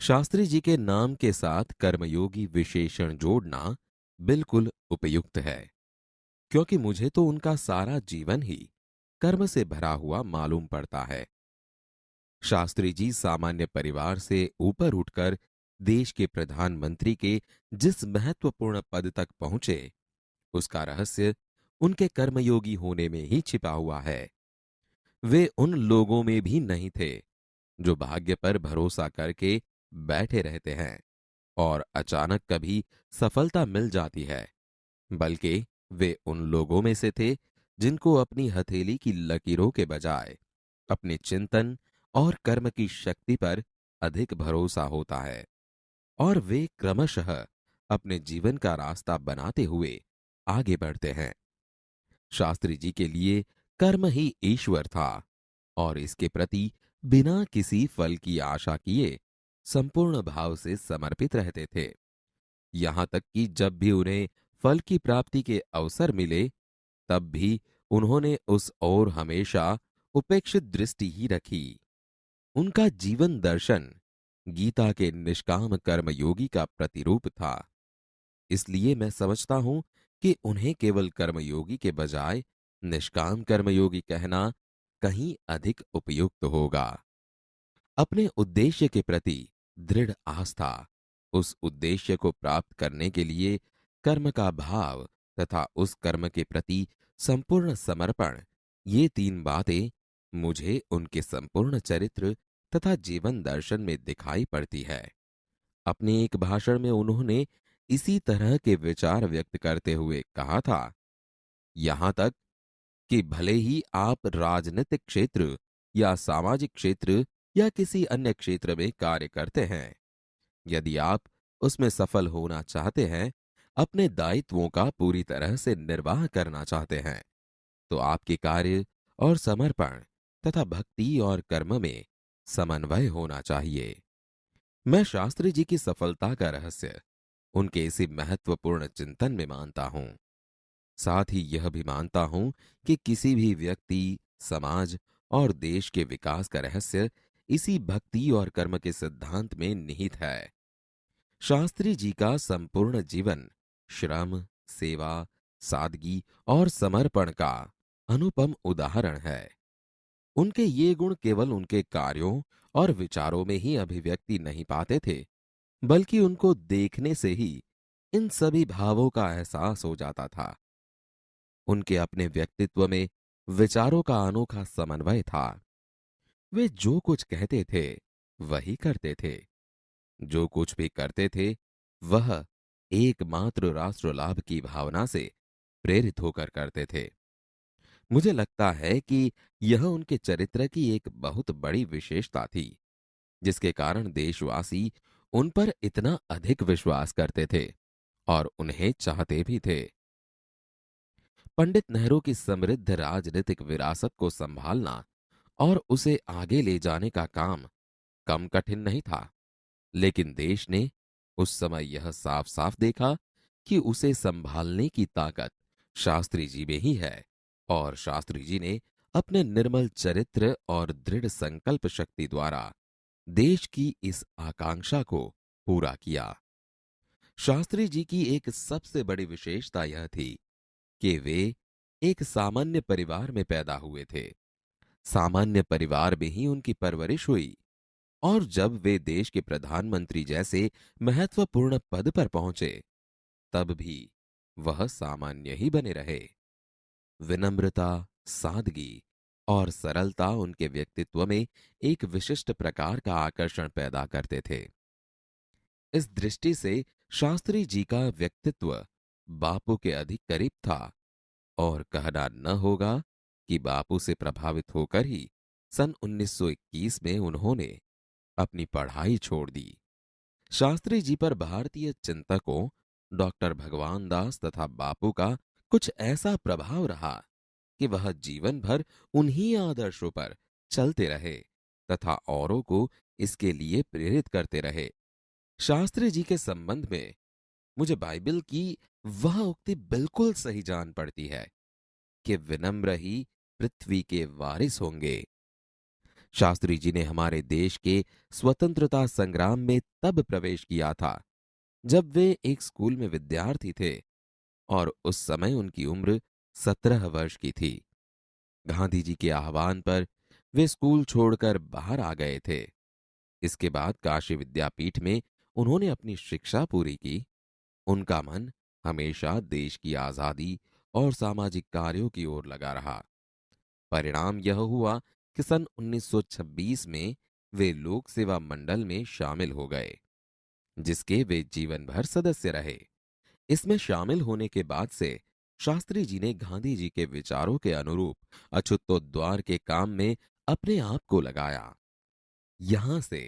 शास्त्री जी के नाम के साथ कर्मयोगी विशेषण जोड़ना बिल्कुल उपयुक्त है, क्योंकि मुझे तो उनका सारा जीवन ही कर्म से भरा हुआ मालूम पड़ता है। शास्त्री जी सामान्य परिवार से ऊपर उठकर देश के प्रधानमंत्री के जिस महत्वपूर्ण पद तक पहुंचे, उसका रहस्य उनके कर्मयोगी होने में ही छिपा हुआ है। वे उन लोगों में भी नहीं थे जो भाग्य पर भरोसा करके बैठे रहते हैं और अचानक कभी सफलता मिल जाती है, बल्कि वे उन लोगों में से थे जिनको अपनी हथेली की लकीरों के बजाय अपने चिंतन और कर्म की शक्ति पर अधिक भरोसा होता है, और वे क्रमशः अपने जीवन का रास्ता बनाते हुए आगे बढ़ते हैं। शास्त्री जी के लिए कर्म ही ईश्वर था, और इसके प्रति बिना किसी फल की आशा किए संपूर्ण भाव से समर्पित रहते थे। यहां तक कि जब भी उन्हें फल की प्राप्ति के अवसर मिले, तब भी उन्होंने उस ओर हमेशा उपेक्षित दृष्टि ही रखी। उनका जीवन दर्शन गीता के निष्काम कर्मयोगी का प्रतिरूप था। इसलिए मैं समझता हूं कि उन्हें केवल कर्मयोगी के बजाय निष्काम कर्मयोगी कहना कहीं अधिक उपयुक्त होगा। अपने उद्देश्य के प्रति दृढ़ आस्था, उस उद्देश्य को प्राप्त करने के लिए कर्म का भाव तथा उस कर्म के प्रति संपूर्ण समर्पण, ये तीन बातें मुझे उनके संपूर्ण चरित्र तथा जीवन दर्शन में दिखाई पड़ती है। अपने एक भाषण में उन्होंने इसी तरह के विचार व्यक्त करते हुए कहा था, यहां तक कि भले ही आप राजनीतिक क्षेत्र या सामाजिक क्षेत्र या किसी अन्य क्षेत्र में कार्य करते हैं, यदि आप उसमें सफल होना चाहते हैं, अपने दायित्वों का पूरी तरह से निर्वाह करना चाहते हैं, तो आपके कार्य और समर्पण तथा भक्ति और कर्म में समन्वय होना चाहिए। मैं शास्त्री जी की सफलता का रहस्य उनके इसी महत्वपूर्ण चिंतन में मानता हूं। साथ ही यह भी मानता हूं कि किसी भी व्यक्ति, समाज और देश के विकास का रहस्य इसी भक्ति और कर्म के सिद्धांत में निहित है। शास्त्री जी का संपूर्ण जीवन श्रम, सेवा, सादगी और समर्पण का अनुपम उदाहरण है। उनके ये गुण केवल उनके कार्यों और विचारों में ही अभिव्यक्ति नहीं पाते थे, बल्कि उनको देखने से ही इन सभी भावों का एहसास हो जाता था। उनके अपने व्यक्तित्व में विचारों का अनोखा समन्वय था। वे जो कुछ कहते थे वही करते थे। जो कुछ भी करते थे वह एकमात्र राष्ट्र लाभ की भावना से प्रेरित होकर करते थे। मुझे लगता है कि यह उनके चरित्र की एक बहुत बड़ी विशेषता थी, जिसके कारण देशवासी उन पर इतना अधिक विश्वास करते थे और उन्हें चाहते भी थे। पंडित नेहरू की समृद्ध राजनीतिक विरासत को संभालना और उसे आगे ले जाने का काम कम कठिन नहीं था, लेकिन देश ने उस समय यह साफ साफ देखा कि उसे संभालने की ताकत शास्त्री जी में ही है, और शास्त्री जी ने अपने निर्मल चरित्र और दृढ़ संकल्प शक्ति द्वारा देश की इस आकांक्षा को पूरा किया। शास्त्री जी की एक सबसे बड़ी विशेषता यह थी कि वे एक सामान्य परिवार में पैदा हुए थे। सामान्य परिवार में ही उनकी परवरिश हुई, और जब वे देश के प्रधानमंत्री जैसे महत्वपूर्ण पद पर पहुंचे, तब भी वह सामान्य ही बने रहे। विनम्रता, सादगी और सरलता उनके व्यक्तित्व में एक विशिष्ट प्रकार का आकर्षण पैदा करते थे। इस दृष्टि से शास्त्री जी का व्यक्तित्व बापू के अधिक करीब था, और कहना न होगा कि बापू से प्रभावित होकर ही सन 1921 में उन्होंने अपनी पढ़ाई छोड़ दी। शास्त्री जी पर भारतीय चिंतकों डॉक्टर भगवान दास तथा बापू का कुछ ऐसा प्रभाव रहा कि वह जीवन भर उन्हीं आदर्शों पर चलते रहे तथा औरों को इसके लिए प्रेरित करते रहे। शास्त्री जी के संबंध में मुझे बाइबल की वह उक्ति बिल्कुल सही जान पड़ती है कि विनम्र ही पृथ्वी के वारिस होंगे। शास्त्री जी ने हमारे देश के स्वतंत्रता संग्राम में तब प्रवेश किया था जब वे एक स्कूल में विद्यार्थी थे और उस समय उनकी उम्र 17 वर्ष की थी। गांधी जी के आह्वान पर वे स्कूल छोड़कर बाहर आ गए थे। इसके बाद काशी विद्यापीठ में उन्होंने अपनी शिक्षा पूरी की। उनका मन हमेशा देश की आजादी और सामाजिक कार्यों की ओर लगा रहा। परिणाम यह हुआ कि सन 1926 में वे लोक सेवा मंडल में शामिल हो गए, जिसके वे जीवन भर सदस्य रहे। इसमें शामिल होने के बाद से शास्त्री जी ने गांधी जी के विचारों के अनुरूप अछूतोद्वार के काम में अपने आप को लगाया। यहां से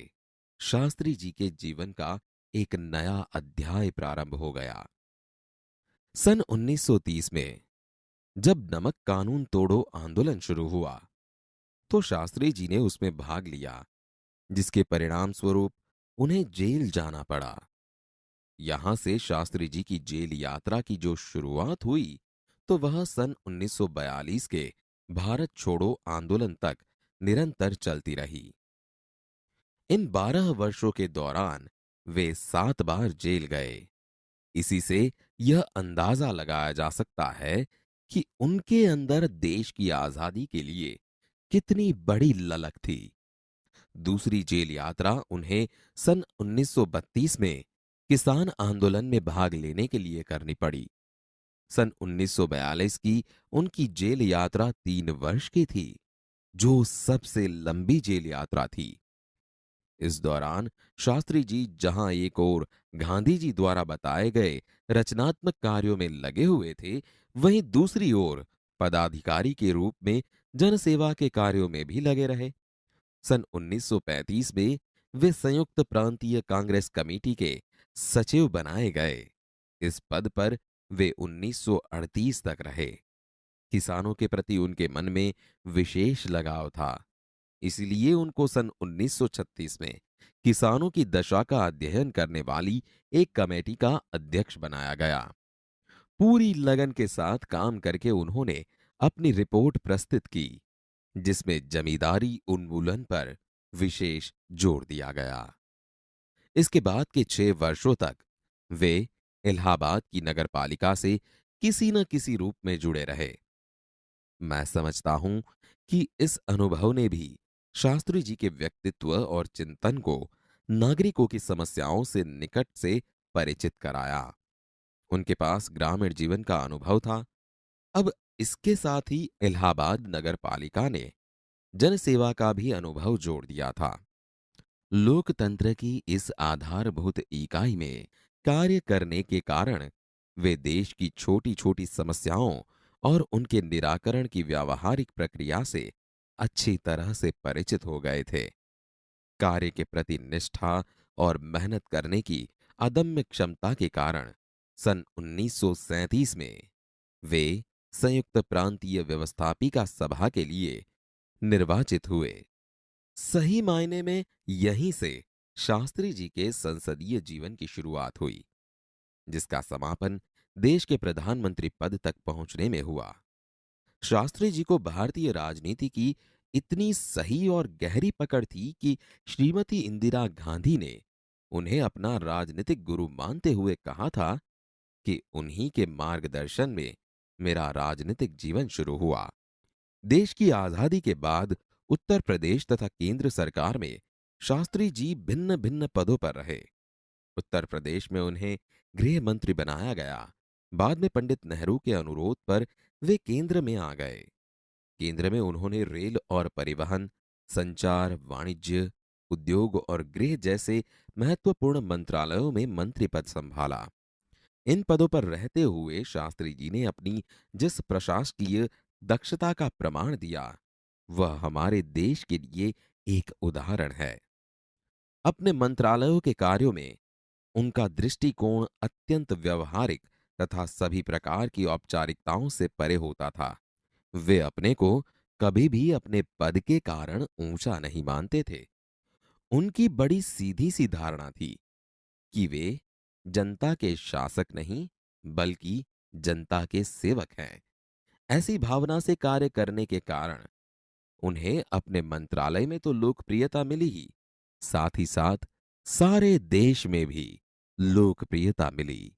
शास्त्री जी के जीवन का एक नया अध्याय प्रारंभ हो गया। सन 1930 में जब नमक कानून तोड़ो आंदोलन शुरू हुआ तो शास्त्री जी ने उसमें भाग लिया, जिसके परिणाम स्वरूप उन्हें जेल जाना पड़ा। यहां से शास्त्री जी की जेल यात्रा की जो शुरुआत हुई तो वह सन 1942 के भारत छोड़ो आंदोलन तक निरंतर चलती रही। इन 12 वर्षों के दौरान वे 7 बार जेल गए। इसी से यह अंदाजा लगाया जा सकता है कि उनके अंदर देश की आजादी के लिए कितनी बड़ी ललक थी। दूसरी जेल यात्रा उन्हें सन 1932 में किसान आंदोलन में भाग लेने के लिए करनी पड़ी। सन 1942 की उनकी जेल यात्रा 3 वर्ष की थी, जो सबसे लंबी जेल यात्रा थी। इस दौरान शास्त्री जी जहां एक ओर गांधी जी द्वारा बताए गए रचनात्मक कार्यों में लगे हुए थे, वहीं दूसरी ओर पदाधिकारी के रूप में जनसेवा के कार्यों में भी लगे रहे। सन 1935 में वे संयुक्त प्रांतीय कांग्रेस कमेटी के सचिव बनाए गए। इस पद पर वे 1938 तक रहे। किसानों के प्रति उनके मन में विशेष लगाव था। इसलिए उनको सन 1936 में किसानों की दशा का अध्ययन करने वाली एक कमेटी का अध्यक्ष बनाया गया। पूरी लगन के साथ काम करके उन्होंने अपनी रिपोर्ट प्रस्तुत की, जिसमें जमींदारी उन्मूलन पर विशेष जोर दिया गया। इसके बाद के 6 वर्षों तक वे इलाहाबाद की नगरपालिका से किसी न किसी रूप में जुड़े रहे। मैं समझता हूं कि इस अनुभव ने भी शास्त्री जी के व्यक्तित्व और चिंतन को नागरिकों की समस्याओं से निकट से परिचित कराया। उनके पास ग्रामीण जीवन का अनुभव था। अब इसके साथ ही इलाहाबाद नगर पालिका ने जनसेवा का भी अनुभव जोड़ दिया था। लोकतंत्र की इस आधारभूत इकाई में कार्य करने के कारण वे देश की छोटी छोटी समस्याओं और उनके निराकरण की व्यावहारिक प्रक्रिया से अच्छी तरह से परिचित हो गए थे। कार्य के प्रति निष्ठा और मेहनत करने की अदम्य क्षमता के कारण सन 1937 में वे संयुक्त प्रांतीय व्यवस्थापिका सभा के लिए निर्वाचित हुए। सही मायने में यहीं से शास्त्री जी के संसदीय जीवन की शुरुआत हुई, जिसका समापन देश के प्रधानमंत्री पद तक पहुंचने में हुआ। शास्त्री जी को भारतीय राजनीति की इतनी सही और गहरी पकड़ थी कि श्रीमती इंदिरा गांधी ने उन्हें अपना राजनीतिक गुरु मानते हुए कहा था कि उन्हीं के मार्गदर्शन में मेरा राजनीतिक जीवन शुरू हुआ। देश की आजादी के बाद उत्तर प्रदेश तथा केंद्र सरकार में शास्त्री जी भिन्न भिन्न पदों पर रहे। उत्तर प्रदेश में उन्हें गृह मंत्री बनाया गया। बाद में पंडित नेहरू के अनुरोध पर वे केंद्र में आ गए। केंद्र में उन्होंने रेल और परिवहन, संचार, वाणिज्य, उद्योग और गृह जैसे महत्वपूर्ण मंत्रालयों में मंत्री पद संभाला। इन पदों पर रहते हुए शास्त्री जी ने अपनी जिस प्रशासकीय दक्षता का प्रमाण दिया, वह हमारे देश के लिए एक उदाहरण है। अपने मंत्रालयों के कार्यों में उनका दृष्टिकोण अत्यंत व्यवहारिक तथा सभी प्रकार की औपचारिकताओं से परे होता था। वे अपने को कभी भी अपने पद के कारण ऊंचा नहीं मानते थे। उनकी बड़ी सीधी सी धारणा थी कि वे जनता के शासक नहीं, बल्कि जनता के सेवक हैं। ऐसी भावना से कार्य करने के कारण उन्हें अपने मंत्रालय में तो लोकप्रियता मिली ही, साथ ही साथ सारे देश में भी लोकप्रियता मिली।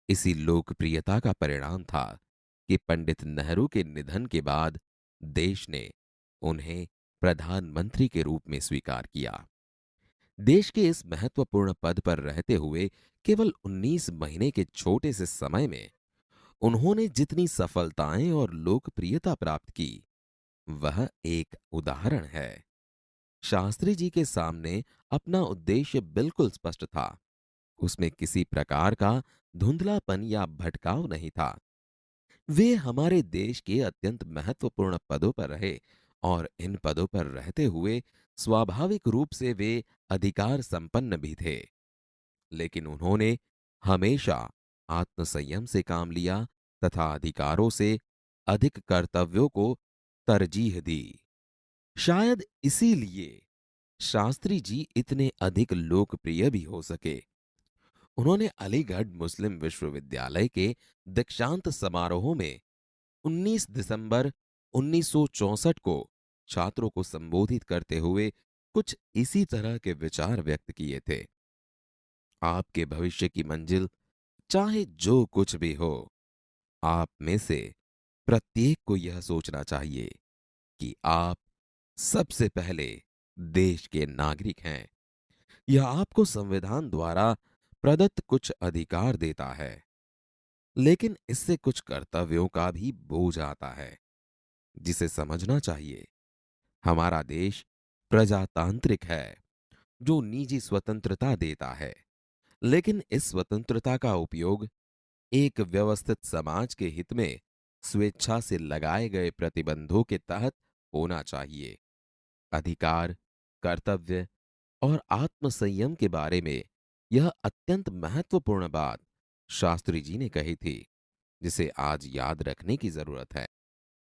इसी लोकप्रियता का परिणाम था कि पंडित नेहरू के निधन के बाद देश ने उन्हें प्रधानमंत्री के रूप में स्वीकार किया। देश के इस महत्वपूर्ण पद पर रहते हुए केवल 19 महीने के छोटे से समय में उन्होंने जितनी सफलताएं और लोकप्रियता प्राप्त की, वह एक उदाहरण है। शास्त्री जी के सामने अपना उद्देश्य बिल्कुल स्पष्ट था। उसमें किसी प्रकार का धुंधलापन या भटकाव नहीं था। वे हमारे देश के अत्यंत महत्वपूर्ण पदों पर रहे और इन पदों पर रहते हुए स्वाभाविक रूप से वे अधिकार संपन्न भी थे। लेकिन उन्होंने हमेशा आत्मसंयम से काम लिया तथा अधिकारों से अधिक कर्तव्यों को तरजीह दी। शायद इसीलिए शास्त्री जी इतने अधिक लोकप्रिय भी हो सके। उन्होंने अलीगढ़ मुस्लिम विश्वविद्यालय के दीक्षांत समारोह में 19 दिसंबर 1964 को छात्रों को संबोधित करते हुए कुछ इसी तरह के विचार व्यक्त किए थे। आपके भविष्य की मंजिल चाहे जो कुछ भी हो, आप में से प्रत्येक को यह सोचना चाहिए कि आप सबसे पहले देश के नागरिक हैं। यह आपको संविधान द्वारा प्रदत्त कुछ अधिकार देता है, लेकिन इससे कुछ कर्तव्यों का भी बोझ आता है, जिसे समझना चाहिए। हमारा देश प्रजातांत्रिक है, जो निजी स्वतंत्रता देता है, लेकिन इस स्वतंत्रता का उपयोग एक व्यवस्थित समाज के हित में स्वेच्छा से लगाए गए प्रतिबंधों के तहत होना चाहिए। अधिकार, कर्तव्य और आत्मसंयम के बारे में यह अत्यंत महत्वपूर्ण बात शास्त्री जी ने कही थी, जिसे आज याद रखने की जरूरत है।